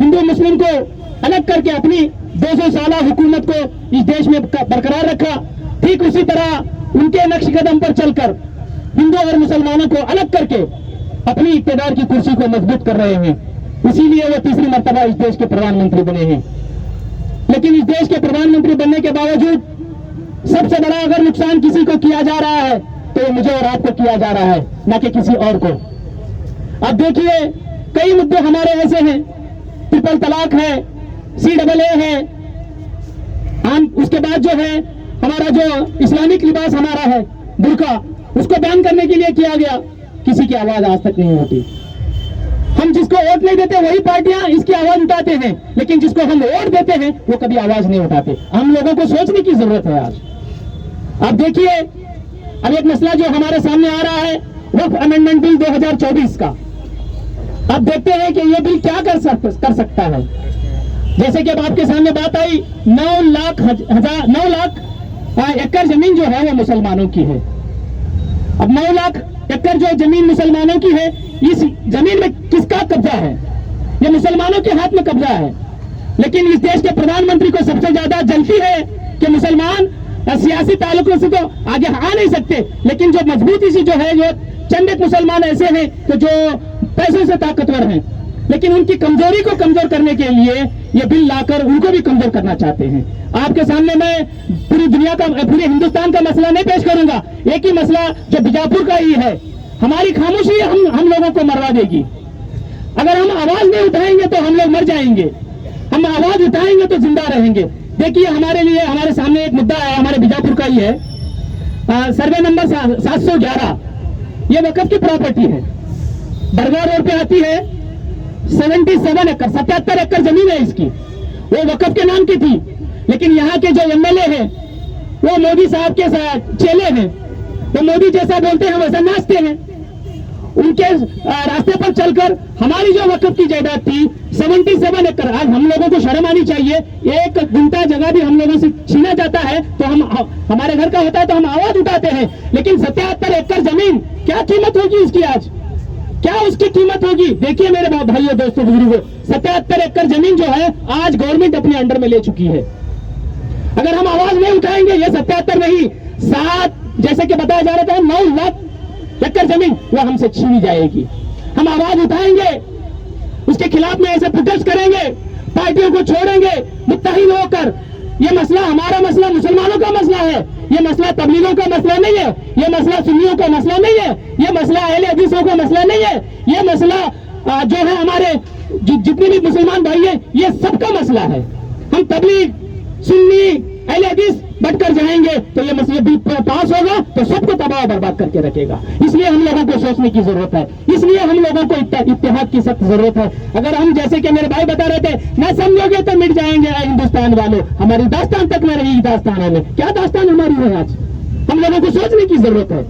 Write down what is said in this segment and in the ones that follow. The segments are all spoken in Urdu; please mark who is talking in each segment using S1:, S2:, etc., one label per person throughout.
S1: ہندو مسلم کو الگ کر کے اپنی 200 سالہ حکومت کو اس دیش میں برقرار رکھا، ٹھیک اسی طرح ان کے نقش قدم پر چل کر ہندو اور مسلمانوں کو الگ کر کے اپنی اقتدار کی کرسی کو مضبوط کر رہے ہیں. اسی لیے وہ تیسری مرتبہ اس دیش کے پردھان منتری بنے ہیں. لیکن اس دیش کے پردھان منتری بننے کے باوجود سب سے بڑا اگر نقصان کسی کو کیا جا رہا ہے تو یہ مجھے اور آپ کو کیا جا رہا ہے، نہ کہ کسی اور کو. اب دیکھیے کئی مدعے ہمارے ایسے ہیں، ٹرپل طلاق ہے، CAA ہے، اس کے بعد جو ہے ہمارا جو اسلامک لباس ہمارا ہے برقع، اس کو بیان کرنے کے لیے کیا گیا، کسی کی آواز آج تک نہیں ہوتی. ہم جس کو ووٹ نہیں دیتے وہی پارٹیاں اس کی آواز اٹھاتے ہیں، لیکن جس کو ہم ووٹ دیتے ہیں وہ کبھی آواز نہیں اٹھاتے. ہم لوگوں کو سوچنے کی ضرورت ہے آج. اب دیکھیے اب ایک مسئلہ جو ہمارے سامنے آ رہا ہے وقف امینڈمنٹ بل 2024 کا. اب دیکھتے ہیں کہ یہ بل کیا کر سکتا ہے. جیسے کہ اب آپ کے سامنے بات آئی 9 لاکھ ایکڑ زمین جو ہے وہ مسلمانوں کی ہے. اب 9 لاکھ ایکڑ جو زمین مسلمانوں کی ہے، اس زمین میں کس کا قبضہ ہے؟ یہ مسلمانوں کے ہاتھ میں قبضہ ہے. لیکن اس دیش کے پردھان منتری کو سب سے زیادہ جلتی ہے کہ مسلمان سیاسی تعلقوں سے تو آگے آ نہیں سکتے، لیکن جو مضبوطی سے جو ہے جو چند ایک مسلمان ایسے ہیں کہ جو پیسوں سے طاقتور ہیں، لیکن ان کی کمزوری کو کمزور کرنے کے لیے یہ بل لا کر ان کو بھی کمزور کرنا چاہتے ہیں. آپ کے سامنے میں پوری دنیا کا پورے ہندوستان کا مسئلہ نہیں پیش کروں گا، ایک ہی مسئلہ جو بیجاپور کا ہی ہے. ہماری خاموشی ہم لوگوں کو مروا دے گی. اگر ہم آواز نہیں اٹھائیں گے تو ہم لوگ مر جائیں گے، ہم آواز اٹھائیں گے تو زندہ رہیں گے. دیکھیے ہمارے لیے ہمارے سامنے ایک مدعا ہے، ہمارے بیجاپور کا ہی ہے، سروے نمبر 711. یہ وقف کی پراپرٹی ہے، درگاہ روڈ پہ آتی ہے. 77 ایکڑ زمین ہے اس کی، وہ وقف کے نام کی تھی. لیکن یہاں کے جو MLA ہیں وہ مودی صاحب کے چیلے ہیں، وہ مودی جیسا بولتے ہیں ویسا ناچتے ہیں. ان کے راستے پر چل کر ہماری جو وقف کی جائیداد تھی 77 ایکڑ، آج ہم لوگوں کو شرم آنی چاہیے. 1 گھنٹہ جگہ بھی ہم لوگوں سے چھینا جاتا ہے تو ہمارے گھر کا ہوتا ہے تو ہم آواز اٹھاتے ہیں. لیکن 77 ایکڑ زمین کیا قیمت ہوگی اس کی؟ آج کیا اس کی قیمت ہوگی؟ دیکھیے میرے بھائیوں دوستوں بزرگوں، 77 ایکڑ زمین جو ہے آج گورنمنٹ اپنے انڈر میں لے چکی ہے. اگر ہم آواز نہیں اٹھائیں گے، یہ 77 نہیں 7 جیسے کہ بتایا جا رہا تھا 9 لاکھ ایکڑ زمین وہ ہم سے چھینی جائے گی. ہم آواز اٹھائیں گے، اس کے خلاف میں ایسے پروٹیسٹ کریں گے، پارٹیوں کو چھوڑیں گے متحد ہو کر. یہ مسئلہ ہمارا مسئلہ مسلمانوں کا مسئلہ ہے، یہ مسئلہ تبلیغوں کا مسئلہ نہیں ہے، یہ مسئلہ سنیوں کا مسئلہ نہیں ہے، یہ مسئلہ اہل حدیثوں کا مسئلہ نہیں ہے. یہ مسئلہ جو ہے ہمارے جتنے بھی مسلمان بھائی ہیں یہ سب کا مسئلہ ہے. ہم تبلیغ سنی اہل حدیث بٹ کر جائیں گے تو یہ مسئلہ بل پاس ہوگا تو سب کو تباہ برباد کر کے رکھے گا. اس لیے ہم لوگوں کو سوچنے کی ضرورت ہے، اس لیے ہم لوگوں کو اتحاد کی سخت ضرورت ہے. اگر ہم جیسے کہ میرے بھائی بتا رہے تھے نہ سمجھو گے تو مٹ جائیں گے اے ہندوستان والوں، ہماری داستان تک میں رہی داستان میں. کیا داستان ہماری ہے آج؟ ہم لوگوں کو سوچنے کی ضرورت ہے.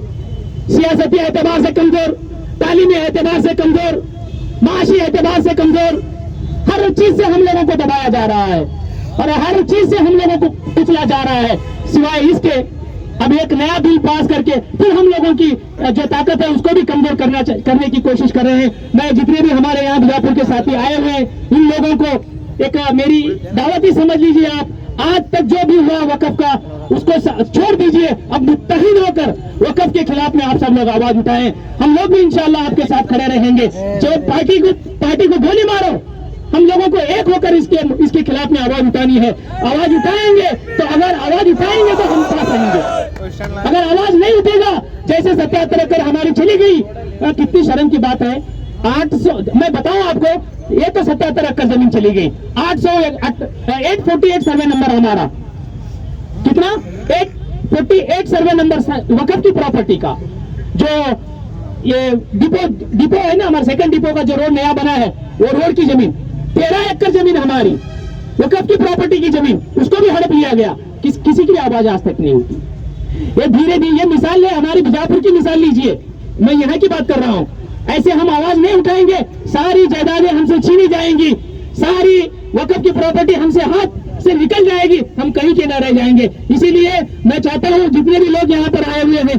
S1: سیاسی اعتبار سے کمزور، تعلیمی اعتبار سے کمزور، معاشی اعتبار سے کمزور، ہر چیز سے ہم لوگوں کو دبایا جا رہا ہے اور ہر چیز سے ہم لوگوں کو کچلا جا رہا ہے. سوائے اس کے اب ایک نیا بل پاس کر کے پھر ہم لوگوں کی جو طاقت ہے اس کو بھی کمزور کرنے کی کوشش کر رہے ہیں. میں جتنے بھی ہمارے یہاں بیجاپور کے ساتھی آئے ہوئے ہیں ان لوگوں کو ایک میری دعوت ہی سمجھ لیجیے آپ. آج تک جو بھی ہوا وقف کا اس کو چھوڑ دیجیے، اب متحد ہو کر وقف کے خلاف میں آپ سب لوگ آواز اٹھائیں. ہم لوگ بھی انشاءاللہ آپ کے ساتھ کھڑے رہیں گے. جو پارٹی کو گولی مارو، ہم لوگوں کو ایک ہو کر اس کے خلاف میں آواز اٹھانی ہے. آواز اٹھائیں گے تو اگر آواز اٹھائیں گے تو ہم ساتھ رہیں گے. اگر آواز نہیں اٹھے گا جیسے 77 ایکڑ ہماری چلی گئی، کتنی شرم کی بات ہے. 800 میں بتاؤں آپ کو، یہ تو 77 ایکڑ زمین چلی گئی. 848 سروے نمبر ہمارا کتنا 848 سروے نمبر وقف کی پراپرٹی کا، جو یہ ڈپو ہے نا ہمارا سیکنڈ ڈپو کا جو روڈ نیا بنا ہے وہ روڈ کی زمین 13 ایکڑ زمین ہماری وقف کی پراپرٹی کی زمین، اس کو بھی ہڑپ لیا گیا. کسی کی آواز آج تک نہیں ہوتی. یہ دھیرے دھیرے یہ مثال لے، ہماری بیجاپور کی مثال لیجئے، میں یہاں کی بات کر رہا ہوں. ایسے ہم آواز نہیں اٹھائیں گے ساری جائیدادیں ہم سے چھینی جائیں گی، ساری وقف کی پراپرٹی ہم سے ہاتھ سے نکل جائے گی، ہم کہیں کے نہ رہ جائیں گے. اسی لیے میں چاہتا ہوں جتنے بھی لوگ یہاں پر آئے ہوئے ہیں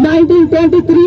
S2: 1923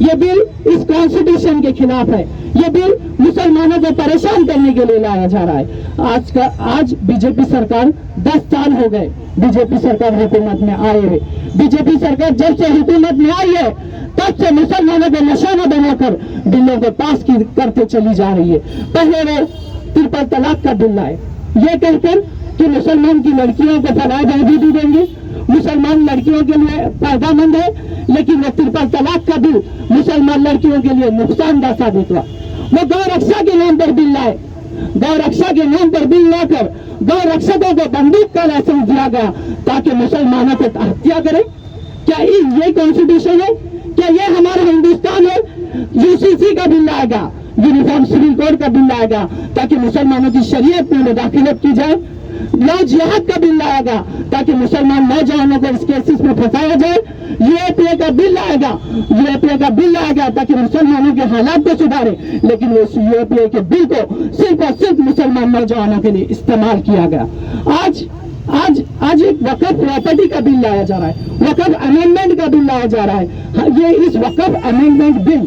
S2: یہ بل اس کانسٹیٹیوشن کے خلاف ہے. یہ بل مسلمانوں کو پریشان کرنے کے لیے لایا جا رہا ہے. آج بی جے پی سرکار 10 سال ہو گئے بی جے پی سرکار حکومت میں آئے ہوئے. بی جے پی سرکار جب سے حکومت میں آئی ہے تب سے مسلمانوں کو نشانہ بنا کر بلوں کو پاس کرتے چلی جا رہی ہے. پہلے وہ ٹرپل طلاق کا بل لائے یہ کہہ کر کہ مسلمان کی لڑکیوں کو فلاح بھی دیں گے, مسلمان لڑکیوں کے لیے فائدہ مند ہے, لیکن وہ ٹرپل طلاق کا بل مسلمان لڑکیوں کے لیے نقصان دہ ثابت ہوا. وہ گو رکشا کے نام پر بل لائے, گو رکشا کے نام پر بل لا کر گو رکشکوں کو بندوق کا لائسنس دیا گیا تاکہ مسلمانوں کو ہتیا کرے. کیا یہ کانسٹیٹیوشن ہے؟ کیا یہ ہمارا ہندوستان ہے؟ UCC کا بل لائے گا, یونیفارم سول کوڈ کا بل لائے گا تاکہ مسلمانوں کی شریعت میں مداخلت کی جائے. لو جہاد کا بل لائے گا تاکہ مسلمان نوجوانوں کو اس کیسز میں پھنسایا جائے. UAPA کا بل لائے گا, UAPA کا بل لائے گا تاکہ مسلمانوں کے حالات کو سدھارے, لیکن اس UAPA کے بل کو صرف اور صرف مسلمان نوجوانوں کے لیے استعمال کیا گیا. آج ایک وقف پراپرٹی کا بل لایا جا رہا ہے, وقف امینڈمنٹ کا بل لایا جا رہا ہے. یہ اس وقف امینڈمنٹ بل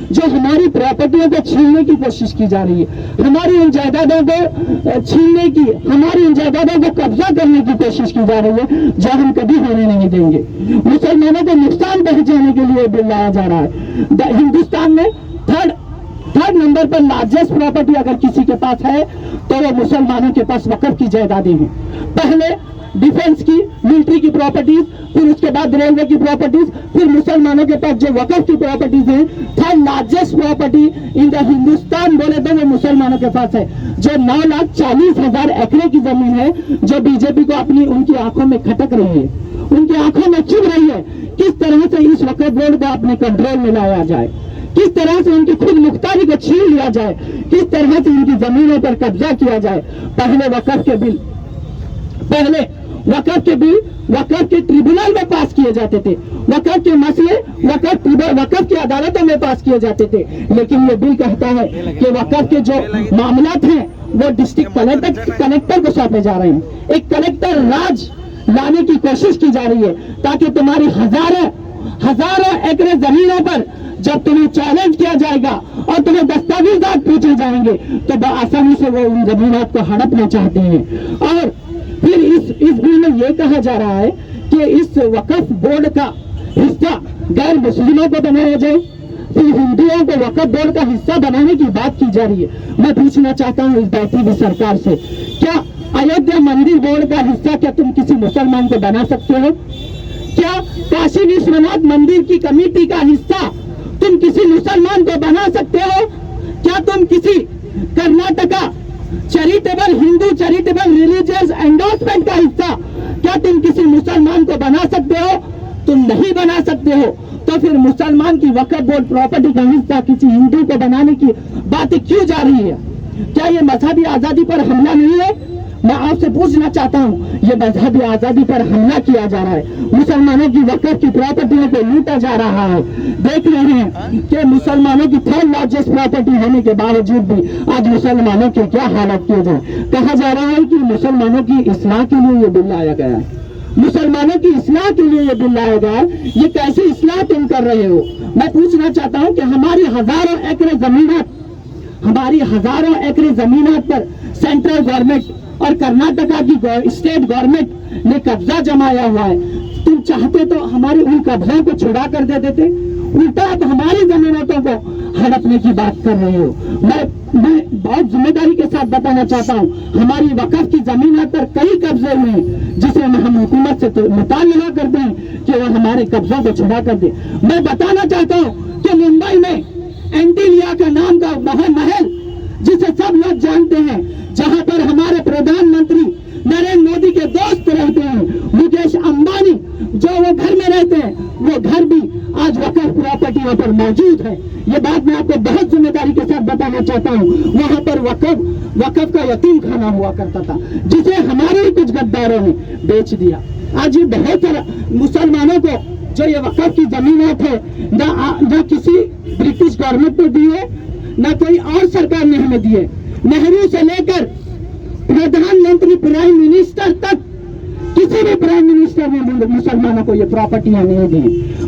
S2: جو ہماری پراپرٹیوں کو چھیننے کی کوشش کی جا رہی ہے, ہماری ان جائیدادوں کو چھیننے کی, ہماری ان جائیدادوں کو قبضہ کرنے کی کوشش کی جا رہی ہے, جو ہم کبھی ہونے نہیں دیں گے. مسلمانوں کو نقصان پہنچانے کے لیے بل لایا جا رہا ہے. ہندوستان میں تھرڈ نمبر پر لارجسٹ پراپرٹی اگر کسی کے پاس ہے تو وہ مسلمانوں کے پاس وقف کی جائیدادیں ہیں. پہلے ڈیفنس کی, ملٹری کی پراپرٹیز, پھر اس کے بعد ریلوے کی پراپرٹیز, پھر مسلمانوں کے پاس جو وقف کی پراپرٹیز ہیں. تھرڈ لارجسٹ پراپرٹی ان دا ہندوستان بولے تو وہ مسلمانوں کے پاس ہے, جو 9,40,000 ایکڑ کی زمین ہے, جو بی جے پی کو ان کی آنکھوں میں کھٹک رہی ہے, ان کی آنکھوں میں چبھ رہی ہے. کس طرح سے اس وقف بورڈ کو اپنے کنٹرول میں لایا جائے, کس طرح سے ان کی خود مختاری کو چھین لیا جائے, کس طرح سے ان کی زمینوں پر قبضہ کیا جائے. پہلے وقف کے ٹریبونل میں پاس کیے جاتے تھے, وقف کے مسئلے وقف کی عدالتوں میں پاس کیے جاتے تھے, لیکن یہ بل کہتا ہے کہ وقف کے جو معاملات ہیں وہ ڈسٹرکٹ کلیکٹر کو سونپے جا رہے ہیں. ایک کلیکٹر راج لانے کی کوشش کی جا رہی ہے تاکہ تمہاری ہزاروں ایکڑ زمینوں پر جب تمہیں چیلنج کیا جائے گا اور تمہیں دستاویزات پوچھے جائیں گے تو بآسانی سے وہ ان زمینات کو ہڑپنا چاہتے ہیں. اور پھر اس بل میں یہ کہا جا رہا ہے کہ اس وقف بورڈ کا حصہ غیر مسلموں کو بنایا جائے, پھر ہندوؤں کو وقف بورڈ کا حصہ بنانے کی بات کی جا رہی ہے. میں پوچھنا چاہتا ہوں اس بیٹھی ہوئی سرکار سے, کیا ایودھیا مندر بورڈ کا حصہ کیا تم کسی مسلمان کو بنا سکتے ہو؟ کیا کاشی وشوناتھ مندر کی کمیٹی کا حصہ تم کسی مسلمان کو بنا سکتے ہو؟ کیا تم کسی کرناٹکا ہندو چیریٹیبل ریلیجیس انڈورسمنٹ کا حصہ کیا تم کسی مسلمان کو بنا سکتے ہو؟ تم نہیں بنا سکتے ہو. تو پھر مسلمان کی وقف بورڈ پراپرٹی کا حصہ کسی ہندو کو بنانے کی باتیں کیوں جا رہی ہے؟ کیا یہ مذہبی آزادی پر حملہ نہیں ہے؟ میں آپ سے پوچھنا چاہتا ہوں, یہ مذہبی آزادی پر حملہ کیا جا رہا ہے, مسلمانوں کی وقف کی پراپرٹیوں کو لوٹا جا رہا ہے. دیکھ رہے ہیں کہ مسلمانوں کی تھرڈ لارجسٹ پراپرٹی ہونے کے باوجود بھی آج مسلمانوں کی کیا حالت کیے جائے. کہا جا رہا ہے کہ مسلمانوں کی اصلاح کے لیے یہ بل لایا گیا ہے, مسلمانوں کی اصلاح کے لیے یہ بل لایا گیا. یہ کیسی اصلاح تم کر رہے ہو؟ میں پوچھنا چاہتا ہوں کہ ہماری ہزاروں ایکڑ زمینات پر سینٹرل گورنمنٹ اور کرناٹکا کی اسٹیٹ گورنمنٹ نے قبضہ جمایا ہوا ہے. تم چاہتے تو ہمارے ان قبضوں کو چھڑا کر دے دیتے, الٹا اب ہماری زمینتوں کو ہڑپنے کی بات کر رہے ہو. میں بہت ذمہ داری کے ساتھ بتانا چاہتا ہوں, ہماری وقف کی زمینوں پر کئی قبضے ہوئے ہیں جسے ہم حکومت سے مطالبہ کرتے ہیں کہ وہ ہمارے قبضوں کو چھڑا کر دے. میں بتانا چاہتا ہوں کہ ممبئی میں اینٹیلیا کا نام کا محل جسے سب لوگ جانتے ہیں, جہاں پر ہمارے پردھان منتری نریندر مودی کے دوست رہتے ہیں, مکیش امبانی, جو وہ گھر میں رہتے ہیں, وہ گھر بھی آج وقف پراپرٹیوں پر موجود ہے. یہ بات میں آپ کو بہت ذمہ داری کے ساتھ بتانا چاہتا ہوں. وہاں پر وقف کا یتیم خانہ ہوا کرتا تھا جسے ہمارے ہی کچھ غداروں نے بیچ دیا. آج یہ بہت مسلمانوں کو جو یہ وقف کی زمینات ہے نہ کسی برٹش گورنمنٹ نے دی ہے, نہ کوئی اور سرکار نے ہمیں دی ہے. نہرو سے لے کر پردھان منتری پرائم منسٹر تک کسی بھی پرائم منسٹر نے مسلمانوں کو یہ پراپرٹیاں نہیں دی.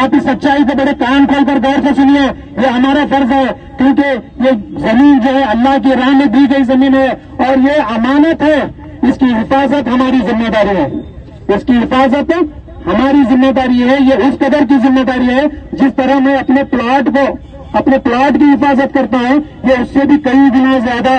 S1: آپ اس سچائی کو بڑے کان کھول کر غور سے سنیے. یہ ہمارا فرض ہے کیونکہ یہ زمین جو ہے اللہ کی راہ میں دی گئی زمین ہے اور یہ امانت ہے. اس کی حفاظت ہماری ذمہ داری ہے. اس کی حفاظت ہماری ذمہ داری ہے. یہ اس قدر کی ذمہ داری ہے جس طرح میں اپنے پلاٹ کی حفاظت کرتا ہوں, یہ اس سے بھی کئی گنا زیادہ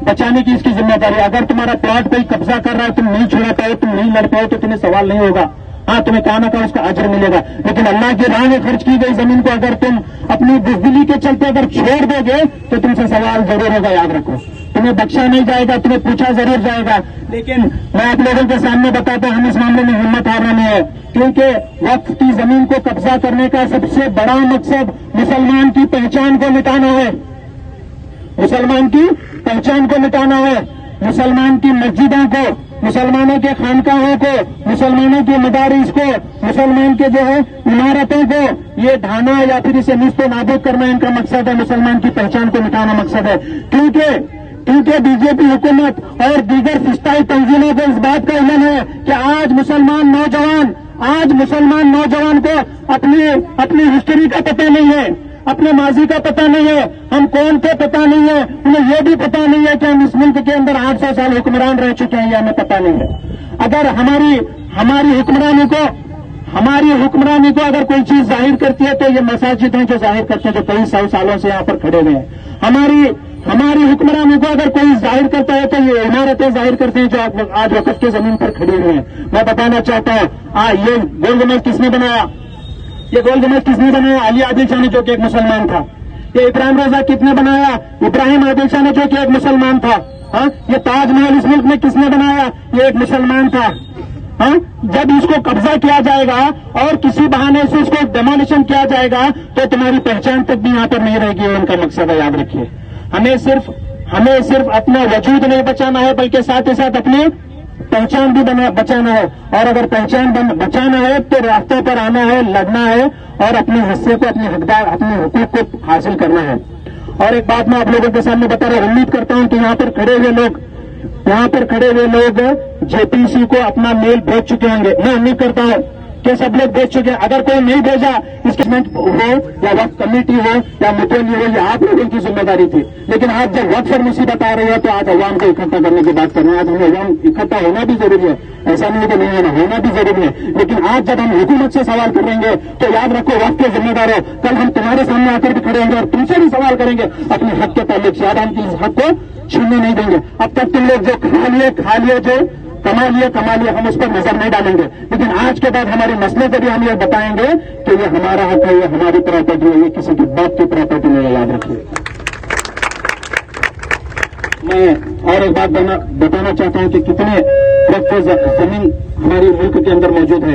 S1: بچانے کی اس کی ذمہ داری ہے. اگر تمہارا پلاٹ کوئی قبضہ کر رہا ہے, تم نہیں چھڑا پاؤ, تم نہیں لڑ پاؤ, تو تمہیں سوال نہیں ہوگا. ہاں, تمہیں کہاں نہ کہاں اس کا اجر ملے گا. لیکن اللہ کی راہ میں خرچ کی گئی زمین کو اگر تم اپنی بزدلی کے چلتے اگر چھوڑ دو گے تو تم سے سوال ضرور ہوگا. یاد رکھو, تمہیں بخشا نہیں جائے گا, تمہیں پوچھا ضرور جائے گا. لیکن میں آپ لوگوں کے سامنے بتاتا ہوں, ہم اس معاملے میں ہمت ہارنا نہیں ہے, کیونکہ وقف کی زمین کو قبضہ کرنے کا سب سے بڑا مقصد مسلمان کی پہچان کو مٹانا ہے. مسلمان کی پہچان کو مٹانا ہے. مسلمان کی مسجدوں کو, مسلمانوں کے خانقاہوں کو, مسلمانوں کے مدارس کو, مسلمان کے جو ہے عمارتوں کو یہ ڈھانا یا پھر اسے نیست و نابود کرنا ان کا مقصد ہے. مسلمان کی پہچان کو مٹانا مقصد ہے. کیونکہ بی جے پی حکومت اور دیگر فسطائی تنظیموں کو اس بات کا علم ہے کہ آج مسلمان نوجوان کو اپنی ہسٹری کا پتہ نہیں ہے, اپنے ماضی کا پتہ نہیں ہے, ہم کون تھے پتہ نہیں ہے, انہیں یہ بھی پتہ نہیں ہے کہ ہم اس ملک کے اندر 800 سال حکمران رہ چکے ہیں, یہ ہمیں پتہ نہیں ہے. اگر ہماری حکمرانی کو اگر کوئی چیز ظاہر کرتی ہے تو یہ مساجد ہیں جو ظاہر کرتے ہیں, جو کئی سالوں سے یہاں پر کھڑے ہوئے ہیں. ہماری حکمرانی کو اگر کوئی ظاہر کرتا ہے تو یہ عمارتیں ظاہر کرتے ہیں جو آج وقت کی زمین پر کھڑے ہوئے ہیں. میں بتانا چاہتا ہوں, یہ گول گنبد کس نے بنایا؟ یہ گول گنبد کس نے بنایا؟ علی عادل شاہ نے, جو کہ ایک مسلمان تھا. یہ ابراہیم رضا کس نے بنایا؟ ابراہیم عادل شاہ نے, جو کہ ایک مسلمان تھا. ہاں, یہ تاج محل اس ملک میں کس نے بنایا؟ یہ ایک مسلمان تھا. ہاں, جب اس کو قبضہ کیا جائے گا اور کسی بہانے سے اس کو ڈیمولیشن کیا جائے گا تو تمہاری پہچان تک بھی یہاں پر نہیں رہے گی. ان کا مقصد ہے, یاد رکھیے, ہمیں صرف اپنا وجود نہیں بچانا ہے بلکہ ساتھ ہی ساتھ اپنی پہچان بھی بچانا ہے. اور اگر پہچان بچانا ہے تو راستوں پر آنا ہے, لڑنا ہے اور اپنے حصے کو, اپنے حقوق کو حاصل کرنا ہے. اور ایک بات میں آپ لوگوں کے سامنے بتا رہا ہوں, امید کرتا ہوں کہ یہاں پر کھڑے ہوئے لوگ جے پی سی کو اپنا میل بھیج چکے ہوں گے. میں امید کرتا ہوں کہ سب لوگ بھیج چکے ہیں. اگر کوئی نہیں بھیجا, اس کے ہو یا وقت کمیٹی ہو یا متولی ہو, یہ آپ لوگوں کی ذمہ داری تھی. لیکن آج جب وقت پر مصیبت آ رہی ہے تو آج عوام کو اکٹھا کرنے کی بات کر رہے ہیں. آج ہمیں عوام اکٹھا ہونا بھی ضروری ہے, ایسا نہیں ہے کہ نہیں ہونا بھی ضروری ہے. لیکن آج جب ہم حکومت سے سوال کریں گے تو یاد رکھو, وقت کے ذمہ دار ہو. کل ہم تمہارے سامنے آ کر بھی کھڑے ہوں گے اور تم سے بھی سوال کریں گے اپنے حق کے تعلق سے. یاد ہم کی اس حق کو چھیننے نہیں دیں گے. اب تک تم لوگ جو کھا لیے جو کما لیے ہم اس پر نظر نہیں ڈالیں گے. لیکن آج کے بعد ہمارے مسئلے کو بھی ہم یہ بتائیں گے کہ یہ ہمارا حق ہے, یہ ہماری پراپرٹی ہے, یہ کسی کی باپ کی پراپرٹی نہیں ہے. یاد رکھیے. میں اور ایک بات بتانا چاہتا ہوں کہ کتنے وقت زمین ہمارے ملک کے اندر موجود ہے.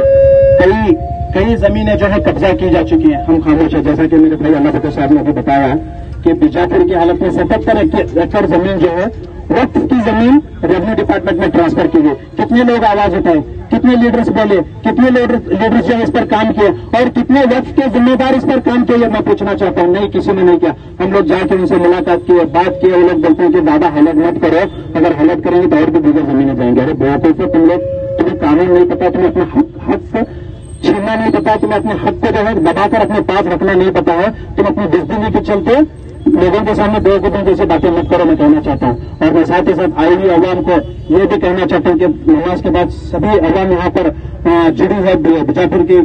S1: کئی زمینیں جو ہے قبضہ کی جا چکی ہیں, ہم خاموش ہیں. جیسا کہ میرے بھائی اللہ فتح صاحب نے ابھی بتایا کہ بیجاپور کی حالت میں 77 ایکڑ زمین جو ہے وقت کی زمین ریونیو ڈپارٹمنٹ میں ٹرانسفر کی گئی. کتنے لوگ آواز اٹھائے, کتنے لیڈرز بولے, کتنے لیڈرز جو ہے اس پر کام کیے اور کتنے وقت کے ذمہ دار اس پر کام کیے, میں پوچھنا چاہتا ہوں. نہیں, کسی نے نہیں کیا. ہم لوگ جا کے ان سے ملاقات کی, بات کی, وہ لوگ بولتے ہیں کہ دادا حلت مت کرو, اگر حلت کریں گے تو اور بھی دیگر زمینیں جائیں گے. ارے بہت سے تمہیں قانون نہیں پتا, تمہیں اپنا حق چھیننا نہیں پتا, تمہیں اپنے حق کو جو ہے دبا کر اپنے پاس رکھنا نہیں پتا ہے. تم اپنی بزدلی کے چلتے لوگوں کے سامنے دو قدم جیسے باتیں مت کرو, میں کہنا چاہتا ہوں. اور میں ساتھ ہی ساتھ آئی ہوئی عوام کو یہ بھی کہنا چاہتا ہوں کہ نماز کے بعد سبھی عوام یہاں پر جڑی ہے, بیجاپور کی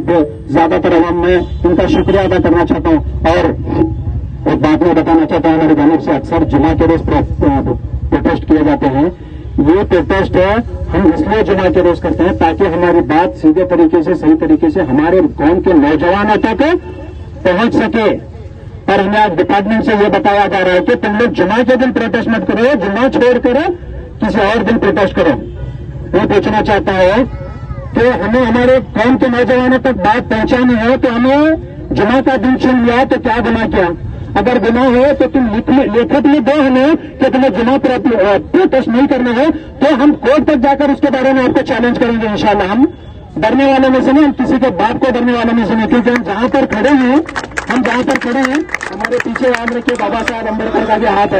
S1: زیادہ تر عوام, میں ان کا شکریہ ادا کرنا چاہتا ہوں. اور ایک بات میں بتانا چاہتا ہوں, ہماری جانب سے اکثر جمعہ کے روز پروٹیسٹ کیے جاتے ہیں. یہ پروٹیسٹ ہم اس لیے جمعہ کے روز کرتے ہیں تاکہ ہماری بات سیدھے طریقے سے, صحیح طریقے سے ہمارے قوم کے نوجوانوں تک پہنچ سکے. اور ہمیں آج ڈپارٹمنٹ سے یہ بتایا جا رہا ہے کہ تم لوگ جمعہ کے دن پروٹیسٹ مت کرو, جمعہ چھوڑ کر کسی اور دن پروٹیسٹ کرو. میں پوچھنا چاہتا ہوں کہ ہمیں ہمارے قوم کے نوجوانوں تک بات پہنچانی ہے تو ہمیں جمعہ کا دن چن لیا تو کیا گناہ کیا؟ اگر گناہ ہو تو تم لکھت میں دو ہمیں کہ تمہیں جمعہ پروٹیسٹ نہیں کرنا ہے تو ہم کورٹ تک جا کر اس کے بارے میں آپ کو چیلنج کریں گے انشاءاللہ. ہم ڈرنے والوں میں سے نہیں, ہم کسی کے باپ کو ڈرنے والوں میں سے نہیں, کیونکہ ہم جہاں پر کھڑے ہیں ہمارے پیچھے یاد رکھیے بابا صاحب امبیڈکر کا بھی ہاتھ ہے.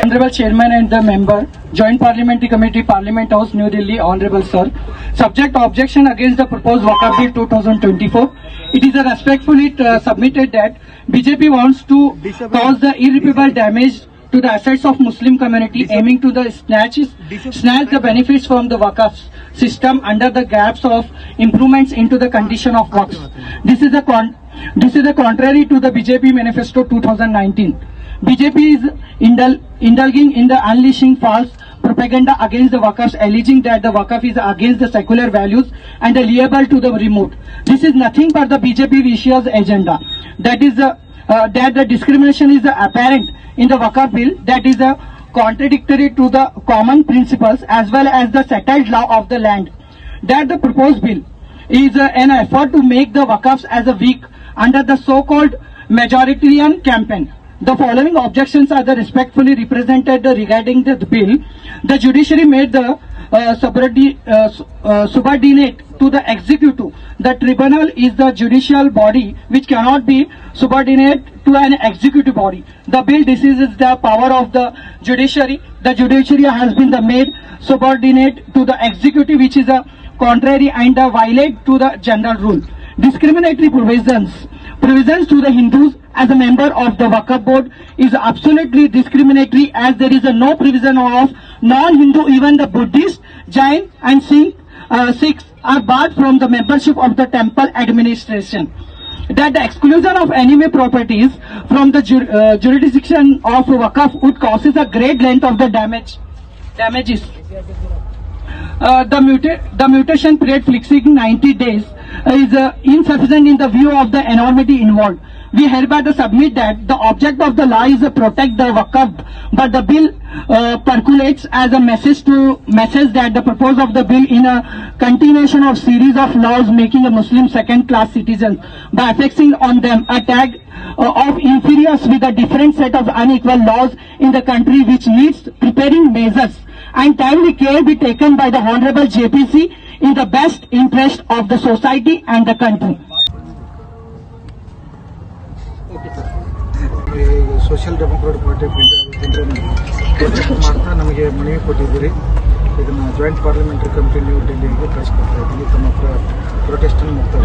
S2: Honorable Chairman and the member, Joint Parliamentary Committee, Parliament House, New Delhi. Honorable Sir, subject objection against the proposed Waqf Bill 2024. It is respectfully submitted that BJP wants to cause the irreparable damage to the assets of Muslim community, aiming to snatch the benefits from the Waqf system under the gaps of improvements into the condition of Waqf. This is a contrary to the BJP Manifesto 2019. BJP is indulging in the unleashing false propaganda against the Waqf, alleging that the Waqf is against the secular values and liable to the remote. This is nothing but the BJP vicious agenda. That the discrimination is apparent in the Waqf bill, that is contradictory to the common principles as well as the settled law of the land. That the proposed bill is an effort to make the Waqfs as a weak under the so-called majoritarian campaign. The following objections are respectfully represented regarding the bill. The judiciary made the subordinate to the executive. The tribunal is the judicial body which cannot be subordinate to an executive body. The bill dismisses the power of the judiciary. The judiciary has been made subordinate to the executive, which is contrary and violate to the general rule. Discriminatory provisions to the Hindus as a member of the Waqf board is absolutely discriminatory, as there is no provision of non-Hindu. Even the Buddhist, Jain and Sikhs are barred from the membership of the temple administration. That the exclusion of enemy properties from the jurisdiction of Waqf would cause a great length of the damages. The mutation period fixing 90 days is insufficient in the view of the enormity involved.
S3: we hereby submit that the object of the law is to protect the Waqf, but the bill percolates as a message that the purpose of the bill in a continuation of series of laws making a Muslim second-class citizens by affixing on them a tag of inferiors with a different set of unequal laws in the country, which needs preparing measures and timely care be taken by the Honorable JPC in the best interest of the society and the country.
S4: Social democratic party of India protest ಮಾಡ್ತಾ ನಮಗೆ ಮನವಿ ಕೊಟ್ಟಿದ್ದೀರಿ. ಇದನ್ನು ಜಾಯಿಂಟ್ ಪಾರ್ಲಿಮೆಂಟರಿ ಕಮಿಟಿ ನ್ಯೂ ಡೆಲ್ಲಿಗೆ ಕಳಿಸ್ಕೊಡ್ತಾ ಇದ್ದೀವಿ. ತಮ್ಮ ಪ್ರೊಟೆಸ್ಟನ್ನು ಮುಕ್ತಾಯ.